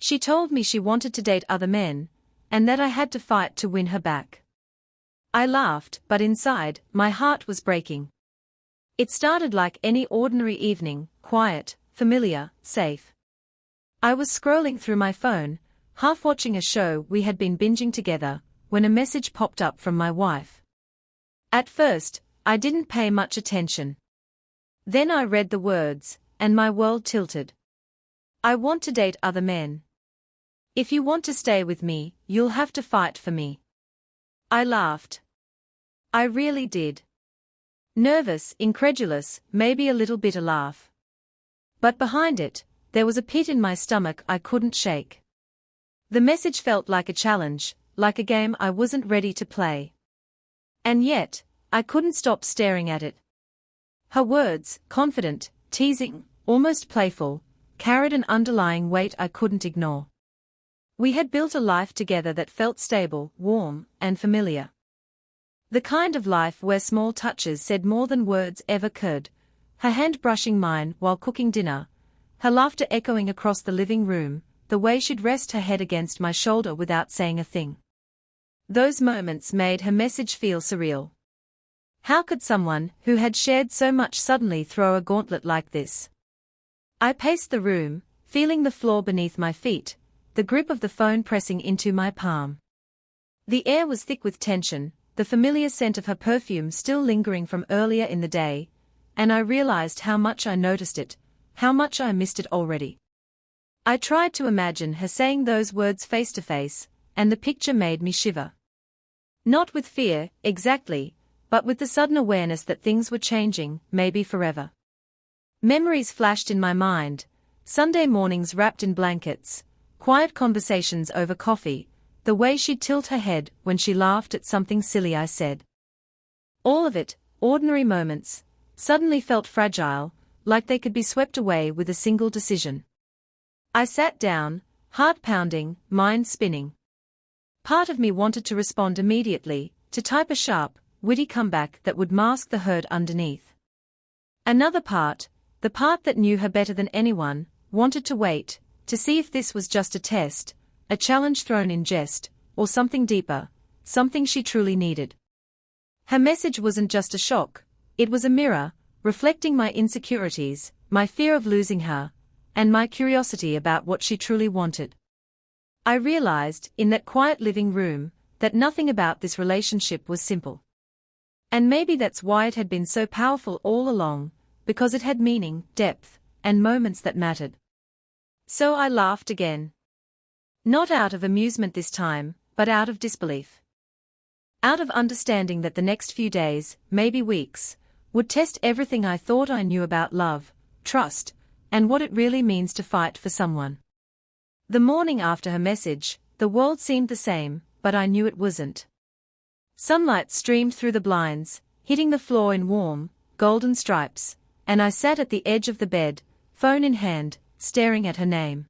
She told me she wanted to date other men, and that I had to fight to win her back. I laughed, but inside, my heart was breaking. It started like any ordinary evening, quiet, familiar, safe. I was scrolling through my phone, half watching a show we had been binging together, when a message popped up from my wife. At first, I didn't pay much attention. Then I read the words, and my world tilted. I want to date other men. If you want to stay with me, you'll have to fight for me. I laughed. I really did. Nervous, incredulous, maybe a little bitter laugh. But behind it, there was a pit in my stomach I couldn't shake. The message felt like a challenge, like a game I wasn't ready to play. And yet, I couldn't stop staring at it. Her words, confident, teasing, almost playful, carried an underlying weight I couldn't ignore. We had built a life together that felt stable, warm, and familiar. The kind of life where small touches said more than words ever could, her hand brushing mine while cooking dinner, her laughter echoing across the living room, the way she'd rest her head against my shoulder without saying a thing. Those moments made her message feel surreal. How could someone who had shared so much suddenly throw a gauntlet like this? I paced the room, feeling the floor beneath my feet, the grip of the phone pressing into my palm. The air was thick with tension, the familiar scent of her perfume still lingering from earlier in the day, and I realized how much I noticed it, how much I missed it already. I tried to imagine her saying those words face to face, and the picture made me shiver. Not with fear, exactly, but with the sudden awareness that things were changing, maybe forever. Memories flashed in my mind, Sunday mornings wrapped in blankets, quiet conversations over coffee, the way she'd tilt her head when she laughed at something silly I said. All of it, ordinary moments, suddenly felt fragile, like they could be swept away with a single decision. I sat down, heart pounding, mind spinning. Part of me wanted to respond immediately, to type a sharp, witty comeback that would mask the hurt underneath. Another part, the part that knew her better than anyone, wanted to wait, to see if this was just a test, a challenge thrown in jest, or something deeper, something she truly needed. Her message wasn't just a shock, it was a mirror, reflecting my insecurities, my fear of losing her, and my curiosity about what she truly wanted. I realized, in that quiet living room, that nothing about this relationship was simple. And maybe that's why it had been so powerful all along, because it had meaning, depth, and moments that mattered. So I laughed again. Not out of amusement this time, but out of disbelief. Out of understanding that the next few days, maybe weeks, would test everything I thought I knew about love, trust, and what it really means to fight for someone. The morning after her message, the world seemed the same, but I knew it wasn't. Sunlight streamed through the blinds, hitting the floor in warm, golden stripes, and I sat at the edge of the bed, phone in hand, staring at her name.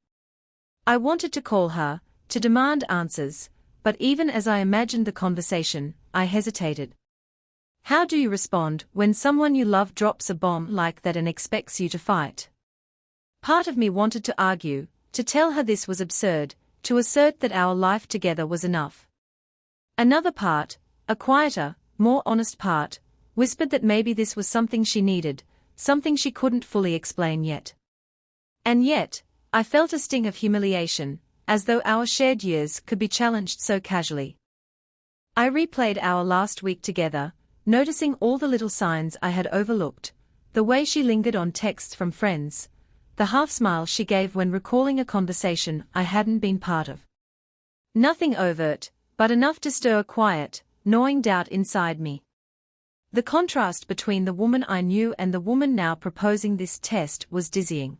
I wanted to call her, to demand answers, but even as I imagined the conversation, I hesitated. How do you respond when someone you love drops a bomb like that and expects you to fight? Part of me wanted to argue, to tell her this was absurd, to assert that our life together was enough. Another part, a quieter, more honest part, whispered that maybe this was something she needed, something she couldn't fully explain yet. And yet, I felt a sting of humiliation, as though our shared years could be challenged so casually. I replayed our last week together, noticing all the little signs I had overlooked, the way she lingered on texts from friends, the half-smile she gave when recalling a conversation I hadn't been part of. Nothing overt, but enough to stir a quiet, gnawing doubt inside me. The contrast between the woman I knew and the woman now proposing this test was dizzying.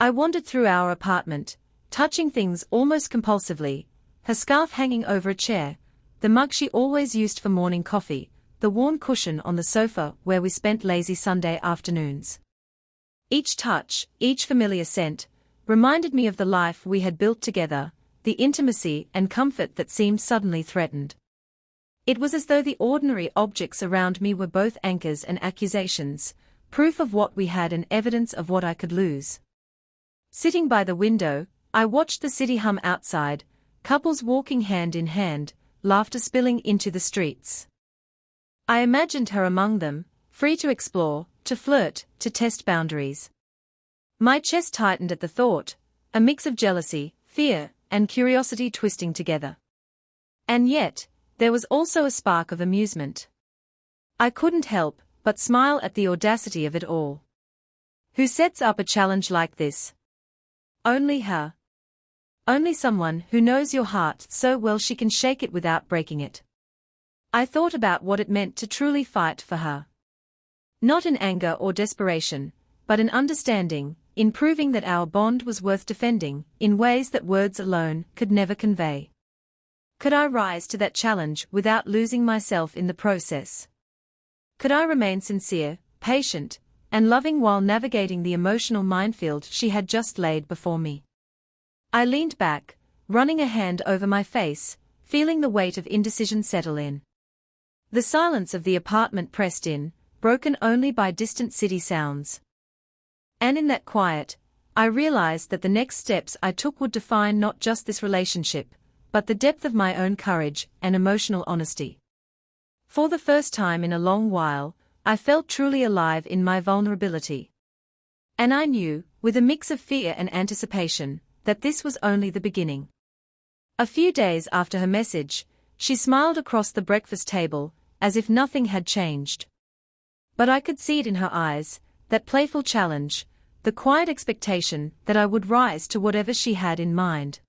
I wandered through our apartment, touching things almost compulsively, her scarf hanging over a chair, the mug she always used for morning coffee, the worn cushion on the sofa where we spent lazy Sunday afternoons. Each touch, each familiar scent, reminded me of the life we had built together, the intimacy and comfort that seemed suddenly threatened. It was as though the ordinary objects around me were both anchors and accusations, proof of what we had and evidence of what I could lose. Sitting by the window, I watched the city hum outside, couples walking hand in hand, laughter spilling into the streets. I imagined her among them, free to explore, to flirt, to test boundaries. My chest tightened at the thought, a mix of jealousy, fear, and curiosity twisting together. And yet, there was also a spark of amusement. I couldn't help but smile at the audacity of it all. Who sets up a challenge like this? Only her. Only someone who knows your heart so well she can shake it without breaking it. I thought about what it meant to truly fight for her. Not in anger or desperation, but in understanding, in proving that our bond was worth defending, in ways that words alone could never convey. Could I rise to that challenge without losing myself in the process? Could I remain sincere, patient, and loving while navigating the emotional minefield she had just laid before me? I leaned back, running a hand over my face, feeling the weight of indecision settle in. The silence of the apartment pressed in, broken only by distant city sounds. And in that quiet, I realized that the next steps I took would define not just this relationship, but the depth of my own courage and emotional honesty. For the first time in a long while, I felt truly alive in my vulnerability. And I knew, with a mix of fear and anticipation, that this was only the beginning. A few days after her message, she smiled across the breakfast table, as if nothing had changed. But I could see it in her eyes, that playful challenge, the quiet expectation that I would rise to whatever she had in mind.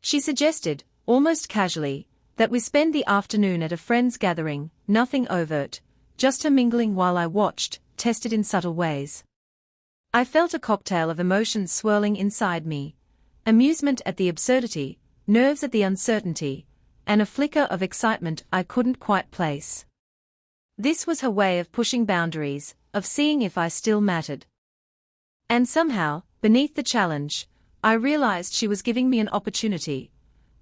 She suggested, almost casually, that we spend the afternoon at a friend's gathering, nothing overt, just her mingling while I watched, tested in subtle ways. I felt a cocktail of emotions swirling inside me, amusement at the absurdity, nerves at the uncertainty, and a flicker of excitement I couldn't quite place. This was her way of pushing boundaries, of seeing if I still mattered. And somehow, beneath the challenge, I realized she was giving me an opportunity,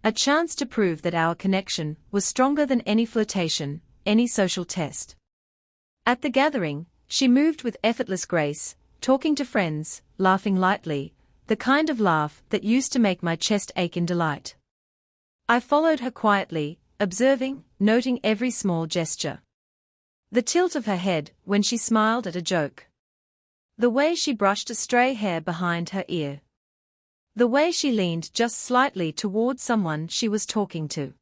a chance to prove that our connection was stronger than any flirtation, any social test. At the gathering, she moved with effortless grace, talking to friends, laughing lightly, the kind of laugh that used to make my chest ache in delight. I followed her quietly, observing, noting every small gesture. The tilt of her head when she smiled at a joke. The way she brushed a stray hair behind her ear. The way she leaned just slightly toward someone she was talking to.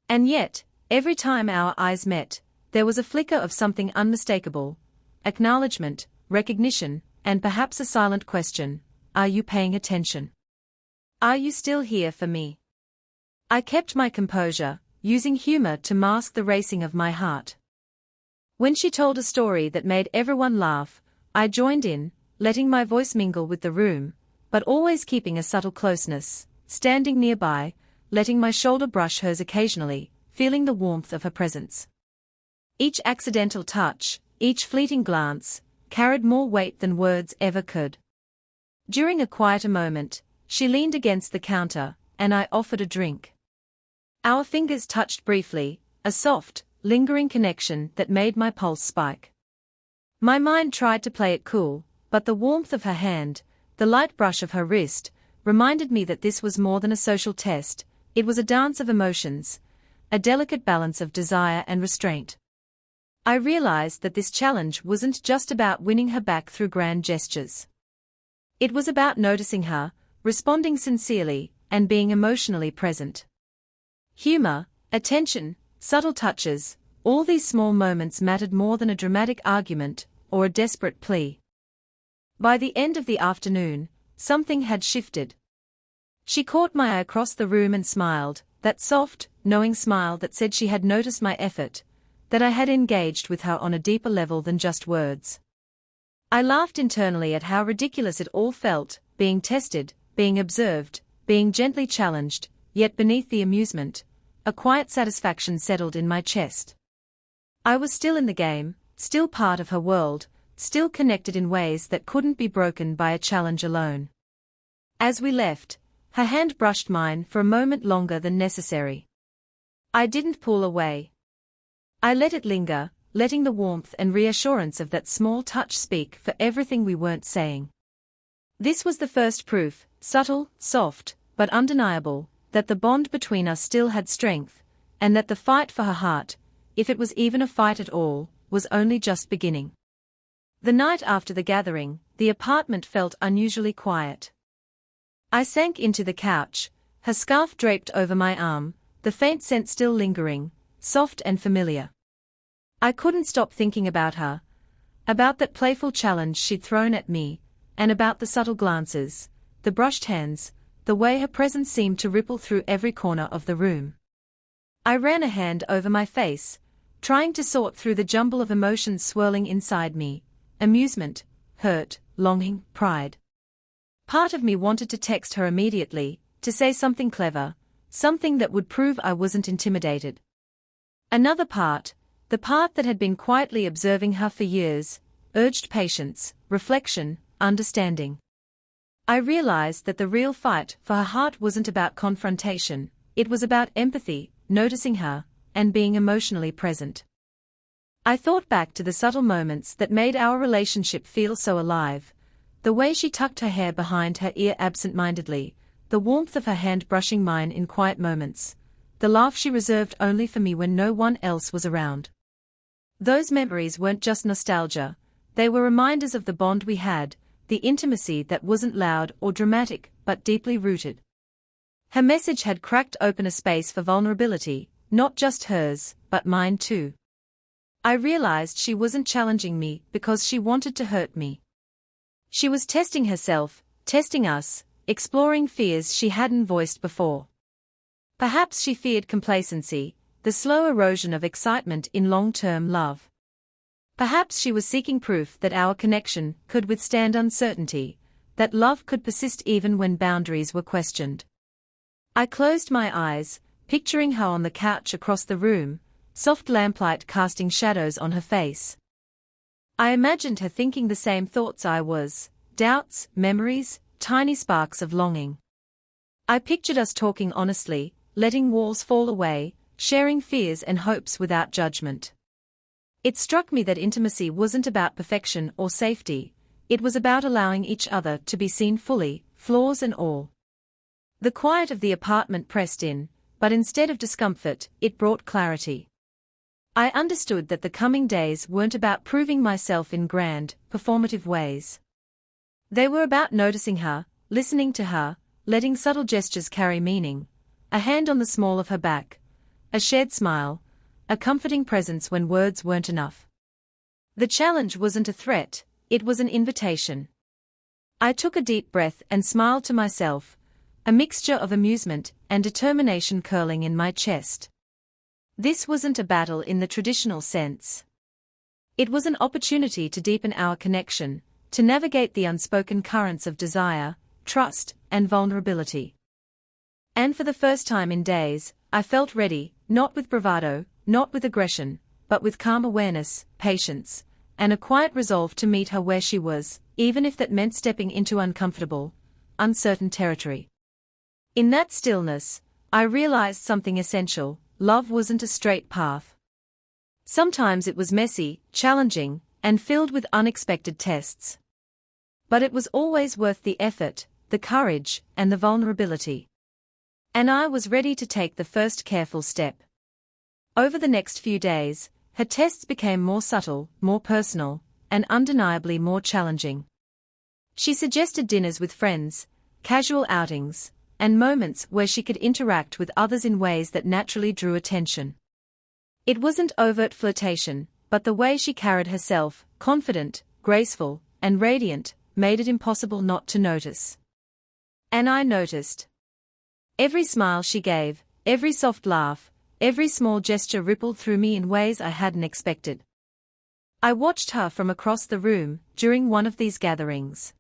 And yet, every time our eyes met, there was a flicker of something unmistakable, acknowledgement, recognition, and perhaps a silent question, are you paying attention? Are you still here for me? I kept my composure, using humor to mask the racing of my heart. When she told a story that made everyone laugh, I joined in, letting my voice mingle with the room, but always keeping a subtle closeness, standing nearby, letting my shoulder brush hers occasionally, feeling the warmth of her presence. Each accidental touch, each fleeting glance, carried more weight than words ever could. During a quieter moment, she leaned against the counter, and I offered a drink. Our fingers touched briefly, a soft, lingering connection that made my pulse spike. My mind tried to play it cool, but the warmth of her hand, the light brush of her wrist, reminded me that this was more than a social test, it was a dance of emotions, a delicate balance of desire and restraint. I realized that this challenge wasn't just about winning her back through grand gestures. It was about noticing her, responding sincerely, and being emotionally present. Humor, attention, subtle touches, all these small moments mattered more than a dramatic argument or a desperate plea. By the end of the afternoon, something had shifted. She caught my eye across the room and smiled, that soft, knowing smile that said she had noticed my effort, that I had engaged with her on a deeper level than just words. I laughed internally at how ridiculous it all felt, being tested, being observed, being gently challenged, yet beneath the amusement, a quiet satisfaction settled in my chest. I was still in the game, still part of her world, still connected in ways that couldn't be broken by a challenge alone. As we left, her hand brushed mine for a moment longer than necessary. I didn't pull away. I let it linger, letting the warmth and reassurance of that small touch speak for everything we weren't saying. This was the first proof, subtle, soft, but undeniable, that the bond between us still had strength, and that the fight for her heart, if it was even a fight at all, was only just beginning. The night after the gathering, the apartment felt unusually quiet. I sank into the couch, her scarf draped over my arm, the faint scent still lingering, soft and familiar. I couldn't stop thinking about her, about that playful challenge she'd thrown at me, and about the subtle glances, the brushed hands, the way her presence seemed to ripple through every corner of the room. I ran a hand over my face, trying to sort through the jumble of emotions swirling inside me: amusement, hurt, longing, pride. Part of me wanted to text her immediately, to say something clever, something that would prove I wasn't intimidated. Another part, the part that had been quietly observing her for years, urged patience, reflection, understanding. I realized that the real fight for her heart wasn't about confrontation, it was about empathy, noticing her, and being emotionally present. I thought back to the subtle moments that made our relationship feel so alive: the way she tucked her hair behind her ear absent-mindedly, the warmth of her hand brushing mine in quiet moments, the laugh she reserved only for me when no one else was around. Those memories weren't just nostalgia, they were reminders of the bond we had, the intimacy that wasn't loud or dramatic, but deeply rooted. Her message had cracked open a space for vulnerability, not just hers, but mine too. I realized she wasn't challenging me because she wanted to hurt me. She was testing herself, testing us, exploring fears she hadn't voiced before. Perhaps she feared complacency, the slow erosion of excitement in long-term love. Perhaps she was seeking proof that our connection could withstand uncertainty, that love could persist even when boundaries were questioned. I closed my eyes, picturing her on the couch across the room, soft lamplight casting shadows on her face. I imagined her thinking the same thoughts I was: doubts, memories, tiny sparks of longing. I pictured us talking honestly, letting walls fall away, sharing fears and hopes without judgment. It struck me that intimacy wasn't about perfection or safety, it was about allowing each other to be seen fully, flaws and all. The quiet of the apartment pressed in, but instead of discomfort, it brought clarity. I understood that the coming days weren't about proving myself in grand, performative ways. They were about noticing her, listening to her, letting subtle gestures carry meaning: a hand on the small of her back, a shared smile, a comforting presence when words weren't enough. The challenge wasn't a threat, it was an invitation. I took a deep breath and smiled to myself, a mixture of amusement and determination curling in my chest. This wasn't a battle in the traditional sense. It was an opportunity to deepen our connection, to navigate the unspoken currents of desire, trust, and vulnerability. And for the first time in days, I felt ready, not with bravado, not with aggression, but with calm awareness, patience, and a quiet resolve to meet her where she was, even if that meant stepping into uncomfortable, uncertain territory. In that stillness, I realized something essential: love wasn't a straight path. Sometimes it was messy, challenging, and filled with unexpected tests. But it was always worth the effort, the courage, and the vulnerability. And I was ready to take the first careful step. Over the next few days, her tests became more subtle, more personal, and undeniably more challenging. She suggested dinners with friends, casual outings, and moments where she could interact with others in ways that naturally drew attention. It wasn't overt flirtation, but the way she carried herself, confident, graceful, and radiant, made it impossible not to notice. And I noticed. Every smile she gave, every soft laugh, every small gesture rippled through me in ways I hadn't expected. I watched her from across the room during one of these gatherings.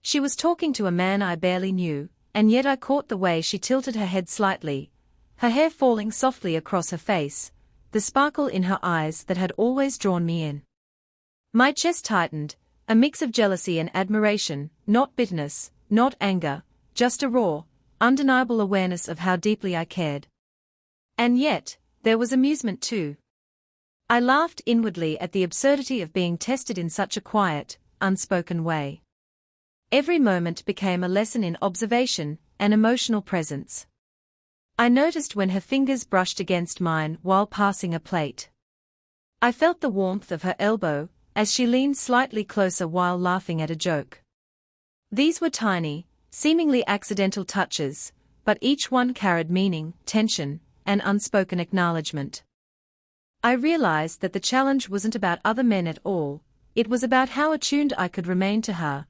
She was talking to a man I barely knew, and yet I caught the way she tilted her head slightly, her hair falling softly across her face, the sparkle in her eyes that had always drawn me in. My chest tightened, a mix of jealousy and admiration, not bitterness, not anger, just a raw, undeniable awareness of how deeply I cared. And yet, there was amusement too. I laughed inwardly at the absurdity of being tested in such a quiet, unspoken way. Every moment became a lesson in observation and emotional presence. I noticed when her fingers brushed against mine while passing a plate. I felt the warmth of her elbow as she leaned slightly closer while laughing at a joke. These were tiny, seemingly accidental touches, but each one carried meaning, tension, and unspoken acknowledgement. I realized that the challenge wasn't about other men at all, it was about how attuned I could remain to her,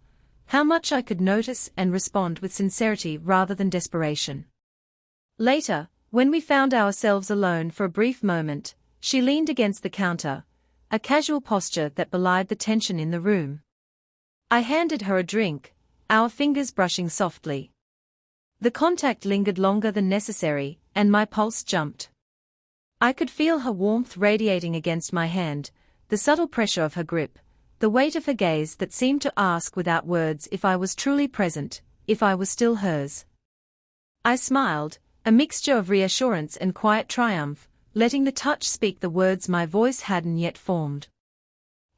how much I could notice and respond with sincerity rather than desperation. Later, when we found ourselves alone for a brief moment, she leaned against the counter, a casual posture that belied the tension in the room. I handed her a drink, our fingers brushing softly. The contact lingered longer than necessary, and my pulse jumped. I could feel her warmth radiating against my hand, the subtle pressure of her grip, the weight of her gaze that seemed to ask without words if I was truly present, if I was still hers. I smiled, a mixture of reassurance and quiet triumph, letting the touch speak the words my voice hadn't yet formed.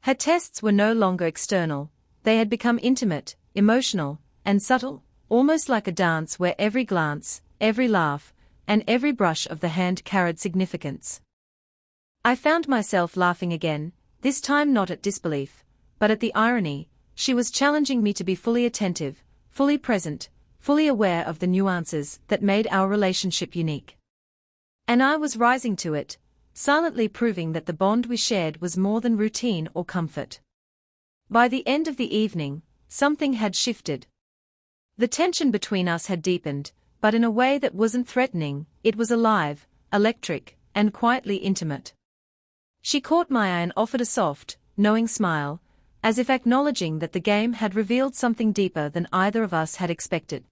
Her tests were no longer external, they had become intimate, emotional, and subtle, almost like a dance where every glance, every laugh, and every brush of the hand carried significance. I found myself laughing again, this time not at disbelief, but at the irony. She was challenging me to be fully attentive, fully present, fully aware of the nuances that made our relationship unique. And I was rising to it, silently proving that the bond we shared was more than routine or comfort. By the end of the evening, something had shifted. The tension between us had deepened, but in a way that wasn't threatening. It was alive, electric, and quietly intimate. She caught my eye and offered a soft, knowing smile, as if acknowledging that the game had revealed something deeper than either of us had expected.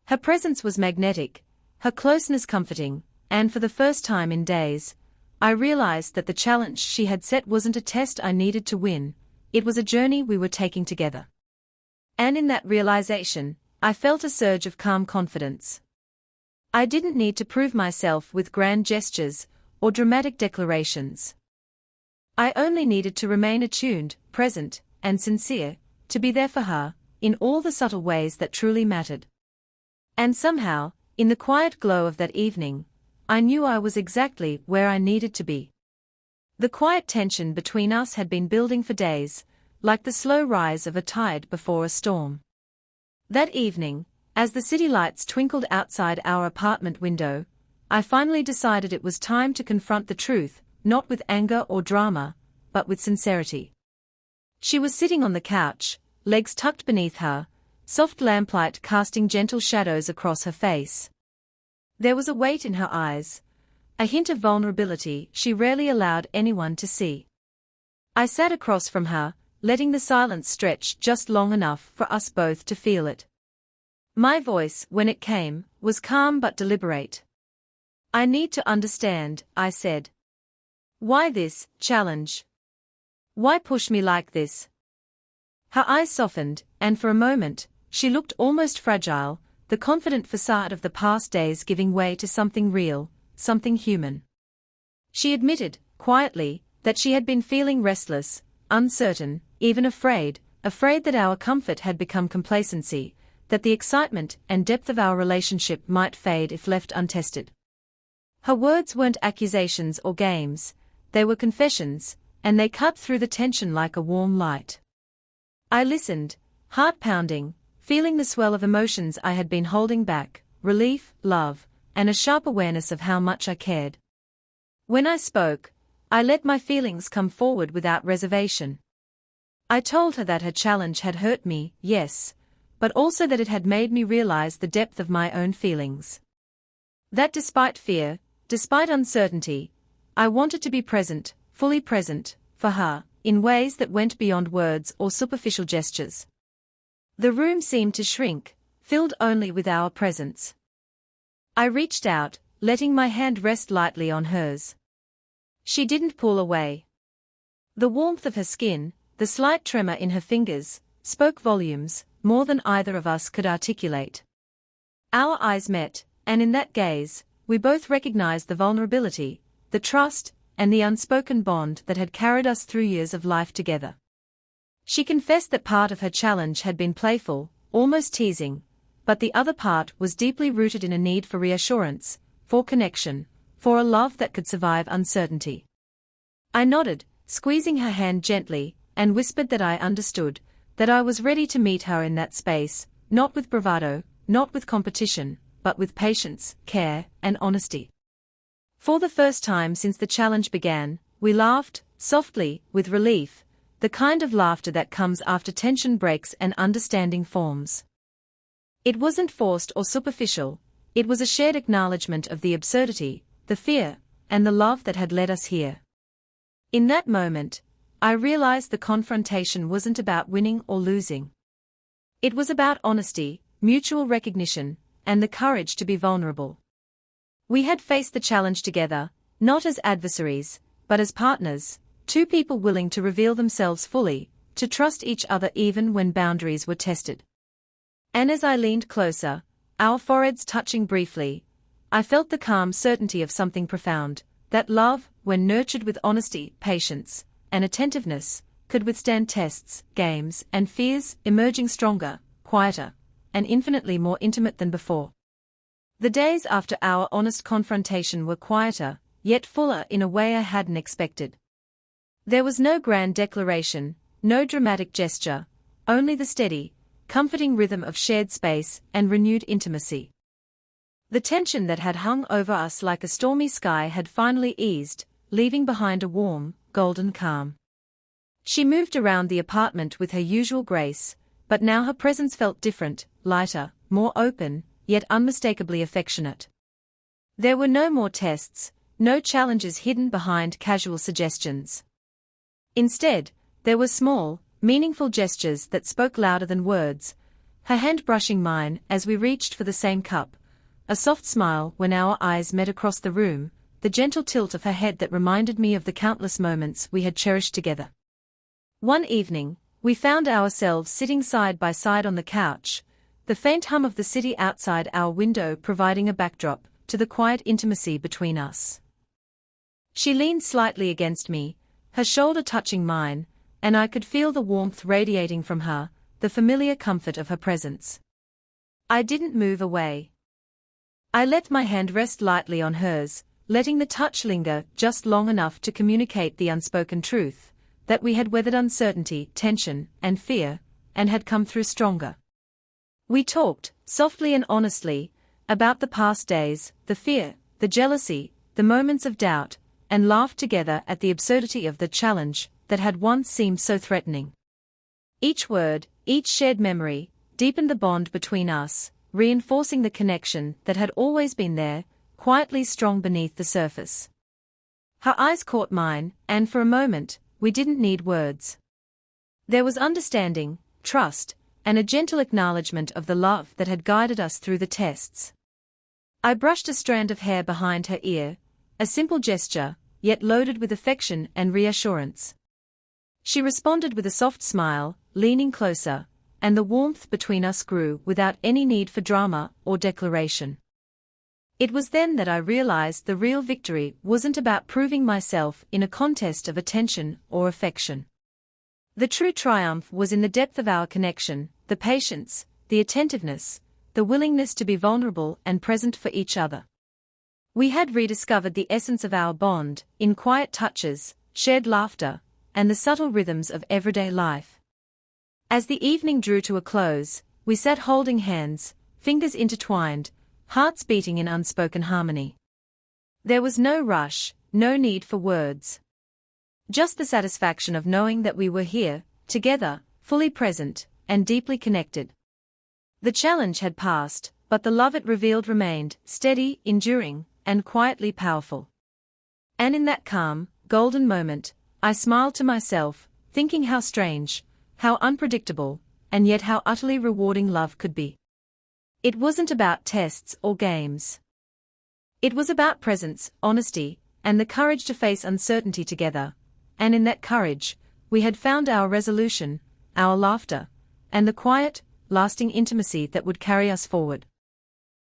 Her presence was magnetic, her closeness comforting, and for the first time in days, I realized that the challenge she had set wasn't a test I needed to win, it was a journey we were taking together. And in that realization, I felt a surge of calm confidence. I didn't need to prove myself with grand gestures or dramatic declarations. I only needed to remain attuned, present, and sincere, to be there for her, in all the subtle ways that truly mattered. And somehow, in the quiet glow of that evening, I knew I was exactly where I needed to be. The quiet tension between us had been building for days, like the slow rise of a tide before a storm. That evening, as the city lights twinkled outside our apartment window, I finally decided it was time to confront the truth, not with anger or drama, but with sincerity. She was sitting on the couch, legs tucked beneath her, soft lamplight casting gentle shadows across her face. There was a weight in her eyes, a hint of vulnerability she rarely allowed anyone to see. I sat across from her, letting the silence stretch just long enough for us both to feel it. My voice, when it came, was calm but deliberate. "I need to understand," I said. "Why this challenge? Why push me like this?" Her eyes softened, and for a moment, she looked almost fragile, the confident facade of the past days giving way to something real, something human. She admitted, quietly, that she had been feeling restless, uncertain, even afraid that our comfort had become complacency, that the excitement and depth of our relationship might fade if left untested. Her words weren't accusations or games, they were confessions, and they cut through the tension like a warm light. I listened, heart pounding, feeling the swell of emotions I had been holding back, relief, love, and a sharp awareness of how much I cared. When I spoke, I let my feelings come forward without reservation. I told her that her challenge had hurt me, yes, but also that it had made me realize the depth of my own feelings. That despite fear, despite uncertainty, I wanted to be present, fully present, for her, in ways that went beyond words or superficial gestures. The room seemed to shrink, filled only with our presence. I reached out, letting my hand rest lightly on hers. She didn't pull away. The warmth of her skin, the slight tremor in her fingers, spoke volumes, more than either of us could articulate. Our eyes met, and in that gaze, we both recognized the vulnerability, the trust, and the unspoken bond that had carried us through years of life together. She confessed that part of her challenge had been playful, almost teasing, but the other part was deeply rooted in a need for reassurance, for connection, for a love that could survive uncertainty. I nodded, squeezing her hand gently, and whispered that I understood, that I was ready to meet her in that space, not with bravado, not with competition, but with patience, care, and honesty. For the first time since the challenge began, we laughed, softly, with relief, the kind of laughter that comes after tension breaks and understanding forms. It wasn't forced or superficial, it was a shared acknowledgement of the absurdity, the fear, and the love that had led us here. In that moment, I realized the confrontation wasn't about winning or losing. It was about honesty, mutual recognition, and the courage to be vulnerable. We had faced the challenge together, not as adversaries, but as partners, two people willing to reveal themselves fully, to trust each other even when boundaries were tested. And as I leaned closer, our foreheads touching briefly, I felt the calm certainty of something profound, that love, when nurtured with honesty, patience, and attentiveness, could withstand tests, games, and fears, emerging stronger, quieter, and infinitely more intimate than before. The days after our honest confrontation were quieter, yet fuller in a way I hadn't expected. There was no grand declaration, no dramatic gesture, only the steady, comforting rhythm of shared space and renewed intimacy. The tension that had hung over us like a stormy sky had finally eased, leaving behind a warm, golden calm. She moved around the apartment with her usual grace, but now her presence felt different, lighter, more open, yet unmistakably affectionate. There were no more tests, no challenges hidden behind casual suggestions. Instead, there were small, meaningful gestures that spoke louder than words, her hand brushing mine as we reached for the same cup, a soft smile when our eyes met across the room, the gentle tilt of her head that reminded me of the countless moments we had cherished together. One evening, we found ourselves sitting side by side on the couch, the faint hum of the city outside our window providing a backdrop to the quiet intimacy between us. She leaned slightly against me, her shoulder touching mine, and I could feel the warmth radiating from her, the familiar comfort of her presence. I didn't move away. I let my hand rest lightly on hers, letting the touch linger just long enough to communicate the unspoken truth, that we had weathered uncertainty, tension, and fear, and had come through stronger. We talked, softly and honestly, about the past days, the fear, the jealousy, the moments of doubt, and laughed together at the absurdity of the challenge that had once seemed so threatening. Each word, each shared memory, deepened the bond between us, reinforcing the connection that had always been there, quietly strong beneath the surface. Her eyes caught mine, and for a moment, we didn't need words. There was understanding, trust, and a gentle acknowledgement of the love that had guided us through the tests. I brushed a strand of hair behind her ear, a simple gesture, yet loaded with affection and reassurance. She responded with a soft smile, leaning closer, and the warmth between us grew without any need for drama or declaration. It was then that I realized the real victory wasn't about proving myself in a contest of attention or affection. The true triumph was in the depth of our connection, the patience, the attentiveness, the willingness to be vulnerable and present for each other. We had rediscovered the essence of our bond, in quiet touches, shared laughter, and the subtle rhythms of everyday life. As the evening drew to a close, we sat holding hands, fingers intertwined, hearts beating in unspoken harmony. There was no rush, no need for words. Just the satisfaction of knowing that we were here, together, fully present, and deeply connected. The challenge had passed, but the love it revealed remained, steady, enduring, and quietly powerful. And in that calm, golden moment, I smiled to myself, thinking how strange, how unpredictable, and yet how utterly rewarding love could be. It wasn't about tests or games. It was about presence, honesty, and the courage to face uncertainty together, and in that courage, we had found our resolution, our laughter, and the quiet, lasting intimacy that would carry us forward.